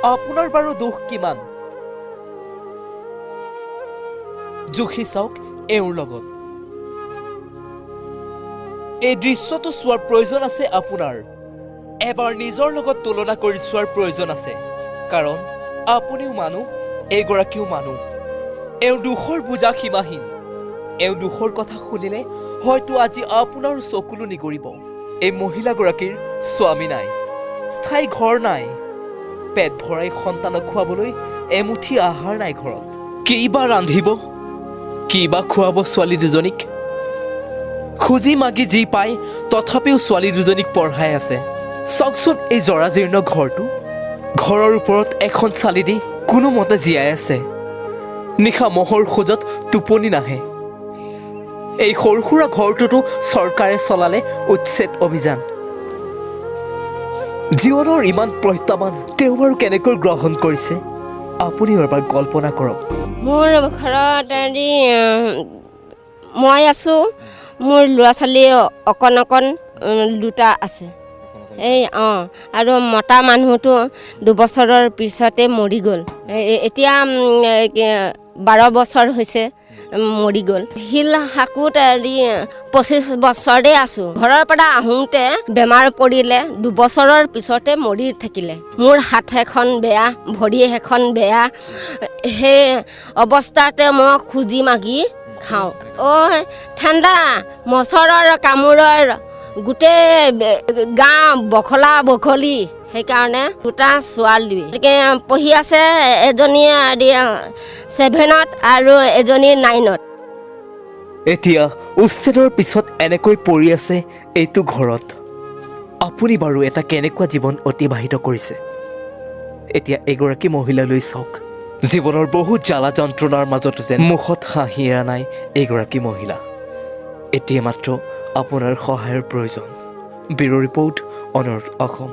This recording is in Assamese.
আপোনাৰ বাৰু দুখ কিমান জুখি চাওক এওঁৰ লগত এই দৃশ্যটো চোৱাৰ প্ৰয়োজন আছে আপোনাৰ এবাৰ নিজৰ লগত তুলনা কৰি চোৱাৰ প্ৰয়োজন আছে কাৰণ আপুনিও মানুহ এইগৰাকীও মানুহ এওঁৰ দুখৰ বুজা সীমাহীন এওঁ দুখৰ কথা শুনিলে হয়তো আজি আপোনাৰো চকুলো নিগৰিব এই মহিলাগৰাকীৰ স্বামী নাই স্থায়ী ঘৰ নাই পেট ভৰাই সন্তানক খুৱাবলৈ এমুঠি আহাৰ নাই ঘৰত কিবা ৰান্ধিব কিবা খুৱাব ছোৱালী দুজনীক খুজি মাগি যি পায় তথাপিও ছোৱালী দুজনীক পঢ়াই আছে চাওকচোন এই জৰাজীৰ্ণ ঘৰটো ঘৰৰ ওপৰত এখন চালি দি কোনোমতে জীয়াই আছে নিশা মহৰ খোজত টোপনি নাহে এই সৰু সুৰা ঘৰটোতো চৰকাৰে চলালে উচ্ছেদ অভিযান জীৱনৰ ইমান প্ৰত্যাহ্বান তেওঁ বাৰু কেনেকৈ গ্ৰহণ কৰিছে আপুনি এবাৰ কল্পনা কৰক মোৰ ঘৰত মই আছোঁ মোৰ ল'ৰা ছোৱালী অকণ দুটা আছে এই আৰু মতা মানুহটো 2 বছৰৰ পিছতে মৰি গ'ল এতিয়া 12 বছৰ হৈছে মৰি গ'ল শিল হাকুত 25 বছৰে আছোঁ ঘৰৰ পৰা আহোঁতে বেমাৰ পৰিলে 2 বছৰৰ পিছতে মৰি থাকিলে মোৰ হাত এখন বেয়া ভৰি এখন বেয়া সেই অৱস্থাতে মই খুজি মাগি খাওঁ ঠাণ্ডা মছৰৰ কামোৰৰ গোটেই গা বখলা বখলি সেইকাৰণে দুটা ছোৱালী পঢ়ি আছে এজনী 7ত আৰু এজনী 9ত এতিয়া উচ্ছেদৰ পিছত এনেকৈ পৰি আছে এইটো ঘৰত আপুনি বাৰু এটা কেনেকুৱা জীৱন অতিবাহিত কৰিছে এতিয়া এগৰাকী মহিলালৈ চাওক জীৱনৰ বহুত জ্বালা যন্ত্ৰণাৰ মাজতো যেন মুখত হাঁহি এৰা নাই এগৰাকী মহিলা এতিয়া মাত্ৰ আপোনাৰ সহায়ৰ প্ৰয়োজন ব্যুৰ ৰিপৰ্ট অনৰ্থ অসম